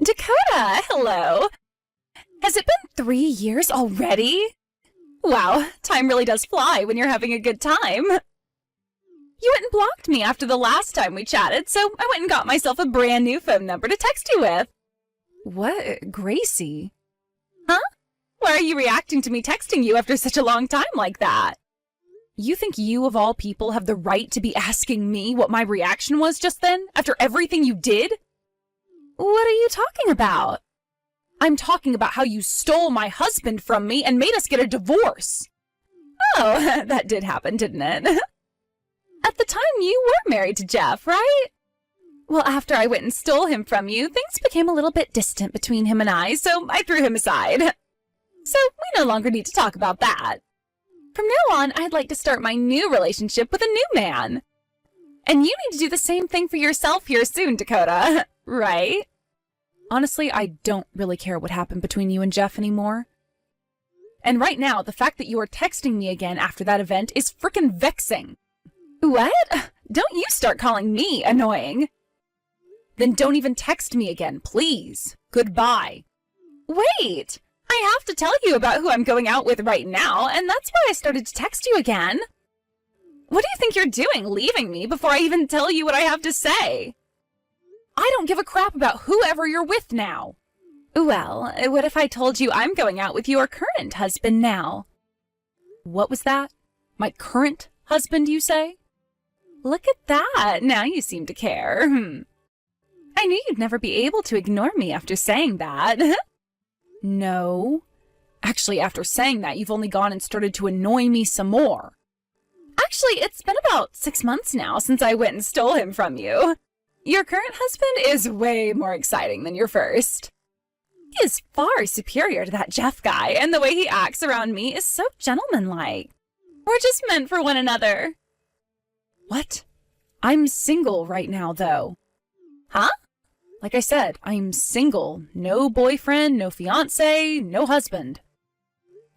Dakota, hello. Has it been 3 years already? Wow, time really does fly when you're having a good time. You went and blocked me after the last time we chatted, so I went and got myself a brand new phone number to text you with. What, Gracie? Huh? Why are you reacting to me texting you after such a long time like that? You think you, of all people, have the right to be asking me what my reaction was just then, after everything you did? What are you talking about? I'm talking about how you stole my husband from me and made us get a divorce. Oh, that did happen, didn't it? At the time, you were married to Jeff, right? Well, after I went and stole him from you, things became a little bit distant between him and I, so I threw him aside. So we no longer need to talk about that. From now on, I'd like to start my new relationship with a new man. And you need to do the same thing for yourself here soon, Dakota, right? Honestly, I don't really care what happened between you and Jeff anymore. And right now, the fact that you are texting me again after that event is frickin' vexing. What? Don't you start calling me annoying. Then don't even text me again, please. Goodbye. Wait! I have to tell you about who I'm going out with right now, and that's why I started to text you again. What do you think you're doing, leaving me before I even tell you what I have to say? I don't give a crap about whoever you're with now. Well, what if I told you I'm going out with your current husband now? What was that? My current husband, you say? Look at that, now you seem to care. I knew you'd never be able to ignore me after saying that. No. Actually, after saying that, you've only gone and started to annoy me some more. Actually, it's been about 6 months now since I went and stole him from you. Your current husband is way more exciting than your first. He is far superior to that Jeff guy, and the way he acts around me is so gentlemanlike. We're just meant for one another. What? I'm single right now, though. Huh? Like I said, I'm single. No boyfriend, no fiancé, no husband.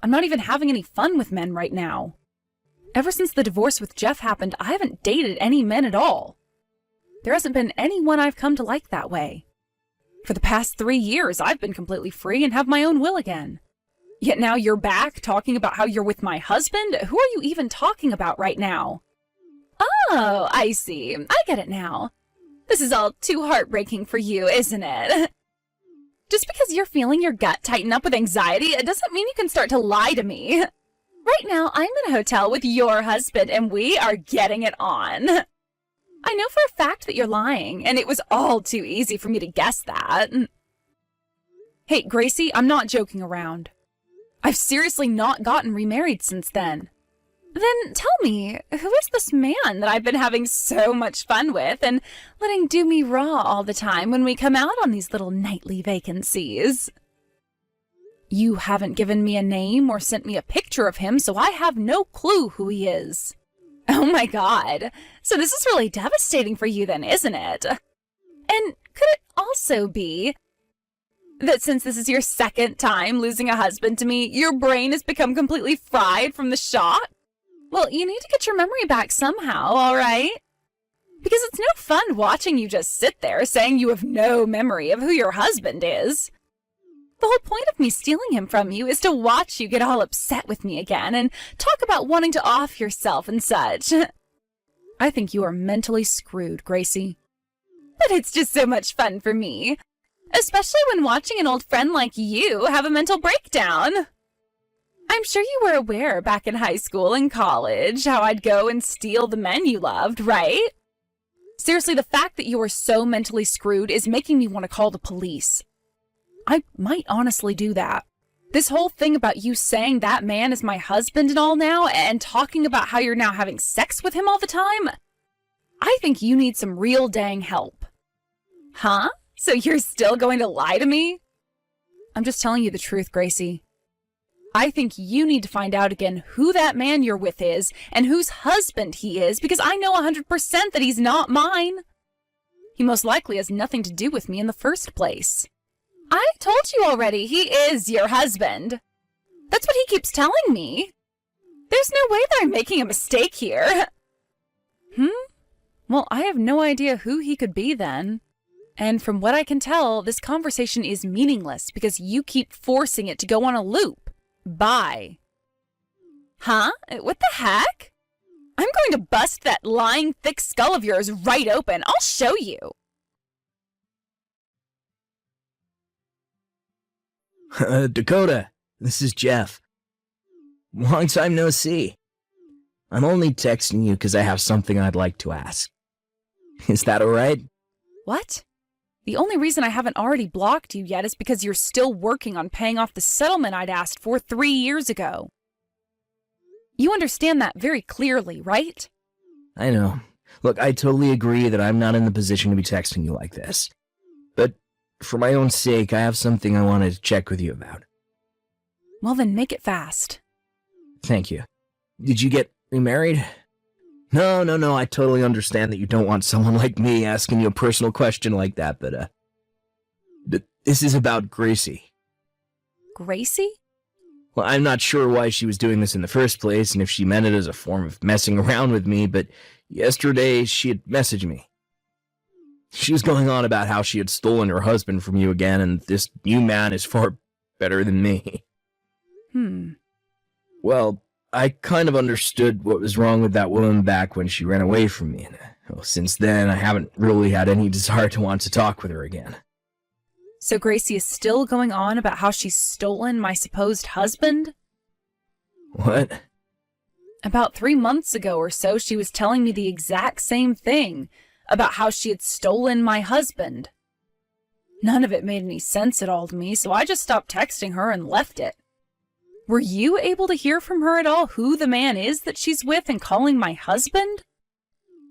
I'm not even having any fun with men right now. Ever since the divorce with Jeff happened, I haven't dated any men at all. There hasn't been anyone I've come to like that way. For the past 3 years, I've been completely free and have my own will again. Yet now you're back talking about how you're with my husband? Who are you even talking about right now? Oh, I see. I get it now. This is all too heartbreaking for you, isn't it? Just because you're feeling your gut tighten up with anxiety, it doesn't mean you can start to lie to me. Right now, I'm in a hotel with your husband, and we are getting it on. I know for a fact that you're lying, and it was all too easy for me to guess that. Hey, Gracie, I'm not joking around. I've seriously not gotten remarried since then. Then tell me, who is this man that I've been having so much fun with and letting do me raw all the time when we come out on these little nightly vacancies? You haven't given me a name or sent me a picture of him, so I have no clue who he is. Oh my God. So this is really devastating for you then, isn't it? And could it also be that since this is your second time losing a husband to me, your brain has become completely fried from the shock? Well, you need to get your memory back somehow, all right? Because it's no fun watching you just sit there saying you have no memory of who your husband is. The whole point of me stealing him from you is to watch you get all upset with me again and talk about wanting to off yourself and such. I think you are mentally screwed, Gracie. But it's just so much fun for me. Especially when watching an old friend like you have a mental breakdown. I'm sure you were aware back in high school and college how I'd go and steal the men you loved, right? Seriously, the fact that you are so mentally screwed is making me want to call the police. I might honestly do that. This whole thing about you saying that man is my husband and all now, and talking about how you're now having sex with him all the time, I think you need some real dang help. Huh? So you're still going to lie to me? I'm just telling you the truth, Gracie. I think you need to find out again who that man you're with is and whose husband he is, because I know 100% that he's not mine. He most likely has nothing to do with me in the first place. I told you already, he is your husband. That's what he keeps telling me. There's no way that I'm making a mistake here. Well, I have no idea who he could be then. And from what I can tell, this conversation is meaningless because you keep forcing it to go on a loop. Bye. Huh? What the heck? I'm going to bust that lying, thick skull of yours right open. I'll show you. Dakota, this is Jeff. Long time no see. I'm only texting you because I have something I'd like to ask. Is that alright? What? The only reason I haven't already blocked you yet is because you're still working on paying off the settlement I'd asked for 3 years ago. You understand that very clearly, right? I know. Look, I totally agree that I'm not in the position to be texting you like this. But for my own sake, I have something I wanted to check with you about. Well then, make it fast. Thank you. Did you get remarried? No, I totally understand that you don't want someone like me asking you a personal question like that, but this is about Gracie. Gracie? Well, I'm not sure why she was doing this in the first place, and if she meant it as a form of messing around with me, but yesterday she had messaged me. She was going on about how she had stolen her husband from you again, and this new man is far better than me. Well, I kind of understood what was wrong with that woman back when she ran away from me, and since then I haven't really had any desire to want to talk with her again. So Gracie is still going on about how she's stolen my supposed husband? What? About 3 months ago or so, she was telling me the exact same thing, about how she had stolen my husband. None of it made any sense at all to me, so I just stopped texting her and left it. Were you able to hear from her at all who the man is that she's with and calling my husband?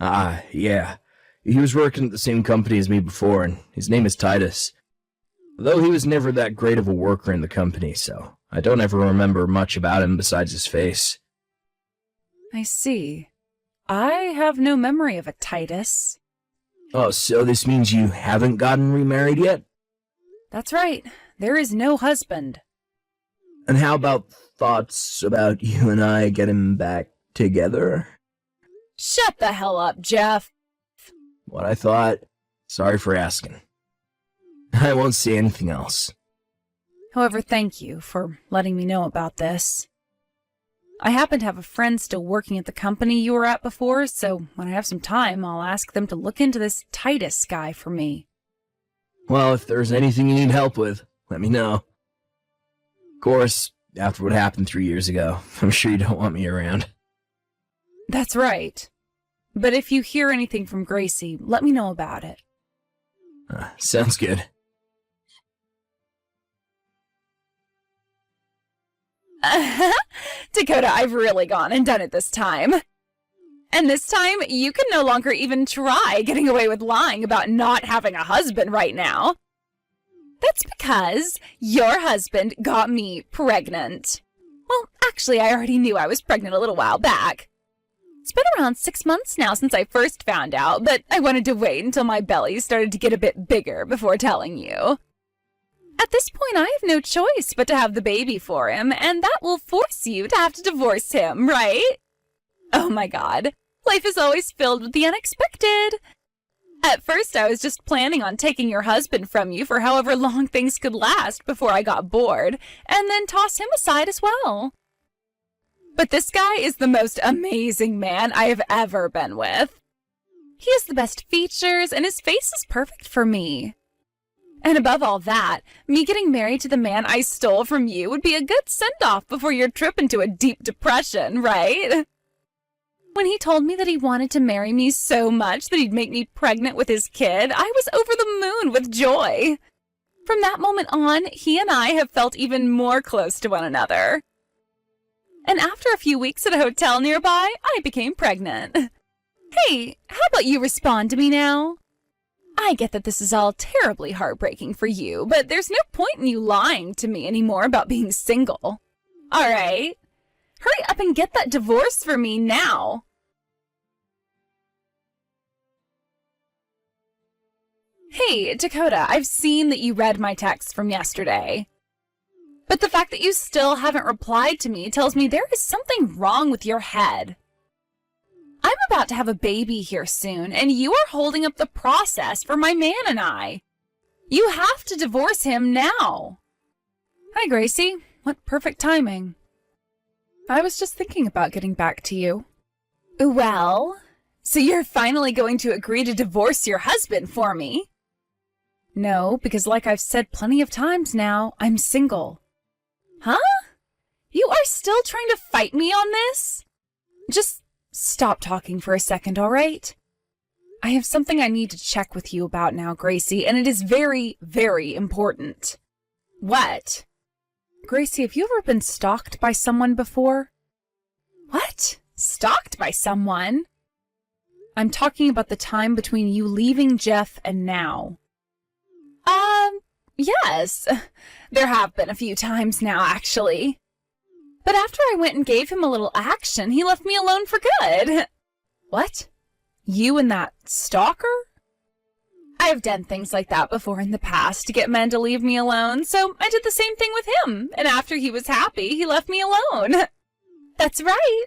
Yeah. He was working at the same company as me before, and his name is Titus. Though he was never that great of a worker in the company, so I don't ever remember much about him besides his face. I see. I have no memory of a Titus. Oh, so this means you haven't gotten remarried yet? That's right. There is no husband. And how about thoughts about you and I getting back together? Shut the hell up, Jeff. What I thought. Sorry for asking. I won't say anything else. However, thank you for letting me know about this. I happen to have a friend still working at the company you were at before, so when I have some time, I'll ask them to look into this Titus guy for me. Well, if there's anything you need help with, let me know. Of course, after what happened 3 years ago, I'm sure you don't want me around. That's right. But if you hear anything from Gracie, let me know about it. Sounds good. Dakota, I've really gone and done it this time. And this time, you can no longer even try getting away with lying about not having a husband right now. That's because your husband got me pregnant. Well, actually, I already knew I was pregnant a little while back. It's been around 6 months now since I first found out, but I wanted to wait until my belly started to get a bit bigger before telling you. At this point, I have no choice but to have the baby for him, and that will force you to have to divorce him, right? Oh my god, life is always filled with the unexpected. At first, I was just planning on taking your husband from you for however long things could last before I got bored, and then toss him aside as well. But this guy is the most amazing man I have ever been with. He has the best features, and his face is perfect for me. And above all that, me getting married to the man I stole from you would be a good send-off before your trip into a deep depression, right? When he told me that he wanted to marry me so much that he'd make me pregnant with his kid, I was over the moon with joy. From that moment on, he and I have felt even more close to one another. And after a few weeks at a hotel nearby, I became pregnant. Hey, how about you respond to me now? I get that this is all terribly heartbreaking for you, but there's no point in you lying to me anymore about being single. All right? Hurry up and get that divorce for me now. Hey, Dakota, I've seen that you read my text from yesterday. But the fact that you still haven't replied to me tells me there is something wrong with your head. I'm about to have a baby here soon, and you are holding up the process for my man and I. You have to divorce him now. Hi, Gracie. What perfect timing. I was just thinking about getting back to you. Well, so you're finally going to agree to divorce your husband for me? No, because like I've said plenty of times now, I'm single. Huh? You are still trying to fight me on this? Just stop talking for a second, all right? I have something I need to check with you about now, Gracie, and it is very, very important. What? Gracie, have you ever been stalked by someone before? What? Stalked by someone? I'm talking about the time between you leaving Jeff and now. Yes. There have been a few times now, actually. But after I went and gave him a little action, he left me alone for good. What? You and that stalker? I've done things like that before in the past to get men to leave me alone, so I did the same thing with him, and after he was happy, he left me alone. That's right.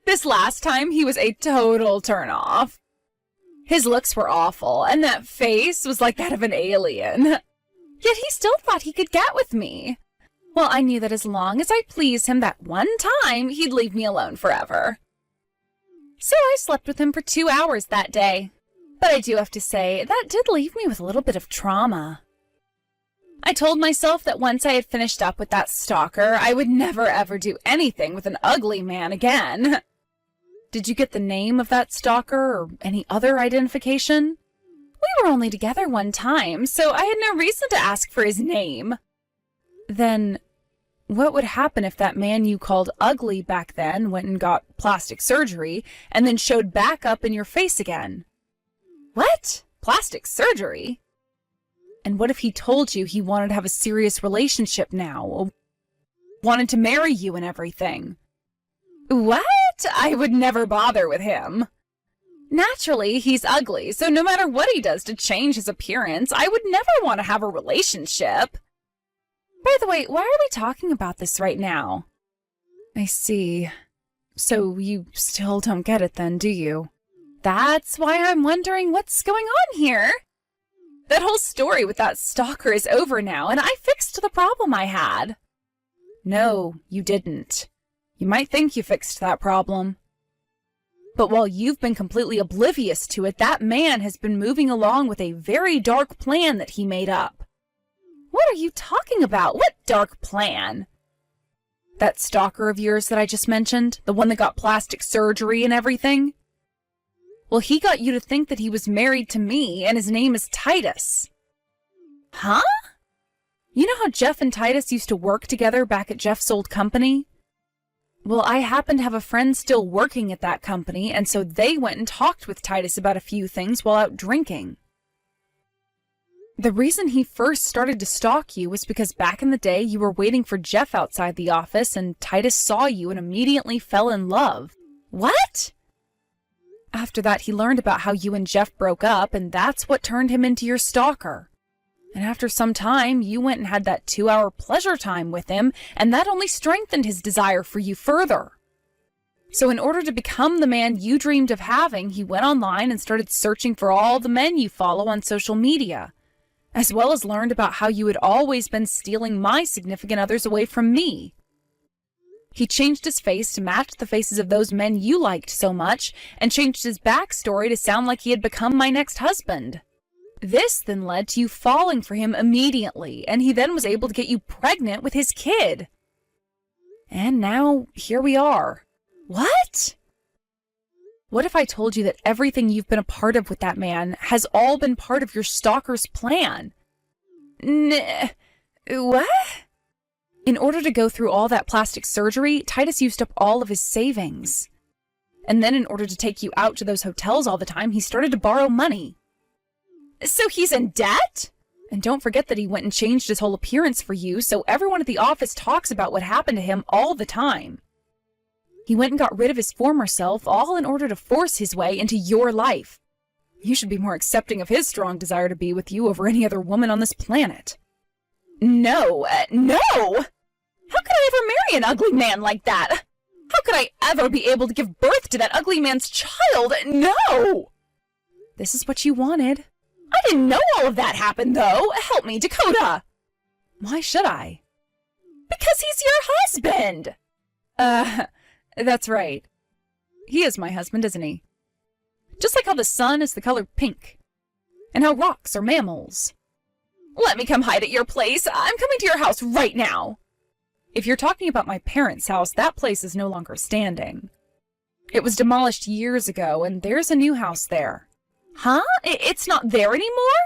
This last time, he was a total turn-off. His looks were awful, and that face was like that of an alien. Yet he still thought he could get with me. Well, I knew that as long as I pleased him that one time, he'd leave me alone forever. So I slept with him for 2 hours that day. But I do have to say, that did leave me with a little bit of trauma. I told myself that once I had finished up with that stalker, I would never ever do anything with an ugly man again. Did you get the name of that stalker or any other identification? We were only together one time, so I had no reason to ask for his name. Then, what would happen if that man you called ugly back then went and got plastic surgery and then showed back up in your face again? What? Plastic surgery? And what if he told you he wanted to have a serious relationship now? Wanted to marry you and everything? What? I would never bother with him. Naturally, he's ugly, so no matter what he does to change his appearance, I would never want to have a relationship. By the way, why are we talking about this right now? I see. So you still don't get it then, do you? That's why I'm wondering what's going on here. That whole story with that stalker is over now, and I fixed the problem I had. No, you didn't. You might think you fixed that problem. But while you've been completely oblivious to it, that man has been moving along with a very dark plan that he made up. What are you talking about? What dark plan? That stalker of yours that I just mentioned, the one that got plastic surgery and everything? Well, he got you to think that he was married to me, and his name is Titus. Huh? You know how Jeff and Titus used to work together back at Jeff's old company? Well, I happen to have a friend still working at that company, and so they went and talked with Titus about a few things while out drinking. The reason he first started to stalk you was because back in the day you were waiting for Jeff outside the office, and Titus saw you and immediately fell in love. What? After that, he learned about how you and Jeff broke up, and that's what turned him into your stalker. And after some time, you went and had that 2-hour pleasure time with him, and that only strengthened his desire for you further. So in order to become the man you dreamed of having, he went online and started searching for all the men you follow on social media, as well as learned about how you had always been stealing my significant others away from me. He changed his face to match the faces of those men you liked so much, and changed his backstory to sound like he had become my next husband. This then led to you falling for him immediately, and he then was able to get you pregnant with his kid. And now, here we are. What? What if I told you that everything you've been a part of with that man has all been part of your stalker's plan? What? In order to go through all that plastic surgery, Titus used up all of his savings. And then in order to take you out to those hotels all the time, he started to borrow money. So he's in debt? And don't forget that he went and changed his whole appearance for you, so everyone at the office talks about what happened to him all the time. He went and got rid of his former self, all in order to force his way into your life. You should be more accepting of his strong desire to be with you over any other woman on this planet. No! How could I ever marry an ugly man like that? How could I ever be able to give birth to that ugly man's child? No! This is what you wanted. I didn't know all of that happened, though. Help me, Dakota. Why should I? Because he's your husband. That's right. He is my husband, isn't he? Just like how the sun is the color pink. And how rocks are mammals. Let me come hide at your place. I'm coming to your house right now. If you're talking about my parents' house, that place is no longer standing. It was demolished years ago, and there's a new house there. Huh? It's not there anymore?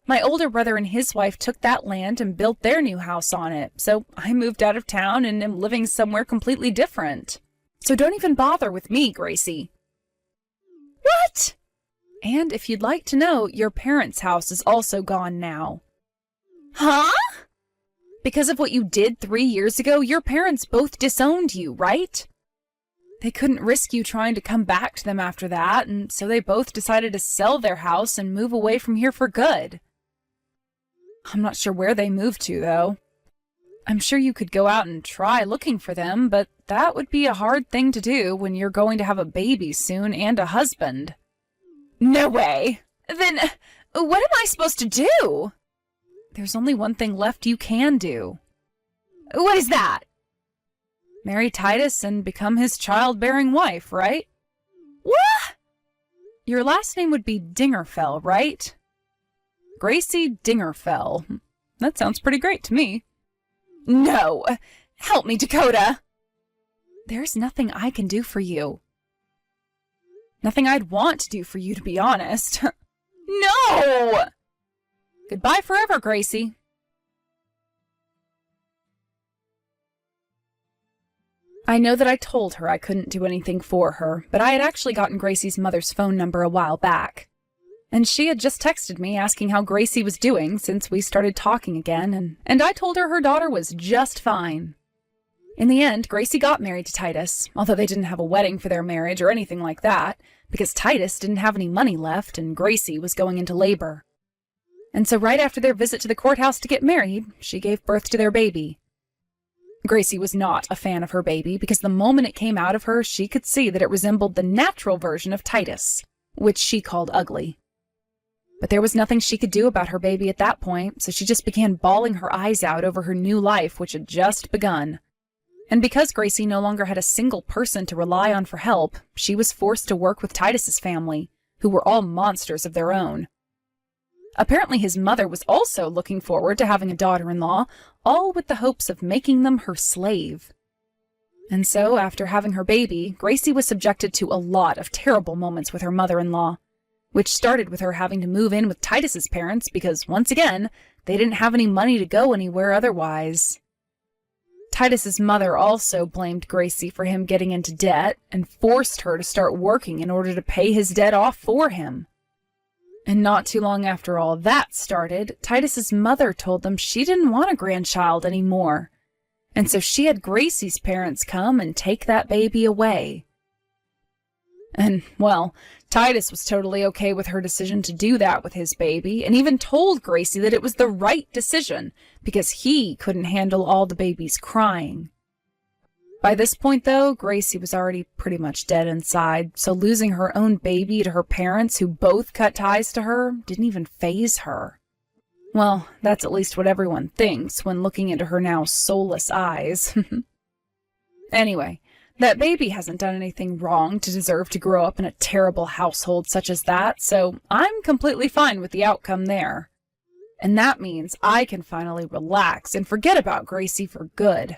My older brother and his wife took that land and built their new house on it, so I moved out of town and am living somewhere completely different. So don't even bother with me, Gracie. What? And if you'd like to know, your parents' house is also gone now. Huh? Because of what you did 3 years ago, your parents both disowned you, right? They couldn't risk you trying to come back to them after that, and so they both decided to sell their house and move away from here for good. I'm not sure where they moved to, though. I'm sure you could go out and try looking for them, but that would be a hard thing to do when you're going to have a baby soon and a husband. No way! Then, what am I supposed to do? There's only one thing left you can do. What is that? Marry Titus and become his childbearing wife, right? What? Your last name would be Dingerfell, right? Gracie Dingerfell. That sounds pretty great to me. No! Help me, Dakota! There's nothing I can do for you. Nothing I'd want to do for you, to be honest. No! Goodbye forever, Gracie. I know that I told her I couldn't do anything for her, but I had actually gotten Gracie's mother's phone number a while back. And she had just texted me asking how Gracie was doing since we started talking again, and I told her daughter was just fine. In the end, Gracie got married to Titus, although they didn't have a wedding for their marriage or anything like that, because Titus didn't have any money left and Gracie was going into labor. And so right after their visit to the courthouse to get married, she gave birth to their baby. Gracie was not a fan of her baby because the moment it came out of her, she could see that it resembled the natural version of Titus, which she called ugly. But there was nothing she could do about her baby at that point, so she just began bawling her eyes out over her new life, which had just begun. And because Gracie no longer had a single person to rely on for help, she was forced to work with Titus's family, who were all monsters of their own. Apparently his mother was also looking forward to having a daughter-in-law, all with the hopes of making them her slave. And so, after having her baby, Gracie was subjected to a lot of terrible moments with her mother-in-law, which started with her having to move in with Titus's parents because, once again, they didn't have any money to go anywhere otherwise. Titus's mother also blamed Gracie for him getting into debt and forced her to start working in order to pay his debt off for him. And not too long after all that started, Titus's mother told them she didn't want a grandchild anymore, and so she had Gracie's parents come and take that baby away. And, well, Titus was totally okay with her decision to do that with his baby, and even told Gracie that it was the right decision, because he couldn't handle all the baby's crying. By this point, though, Gracie was already pretty much dead inside, so losing her own baby to her parents, who both cut ties to her, didn't even faze her. Well, that's at least what everyone thinks when looking into her now soulless eyes. Anyway, that baby hasn't done anything wrong to deserve to grow up in a terrible household such as that, so I'm completely fine with the outcome there. And that means I can finally relax and forget about Gracie for good.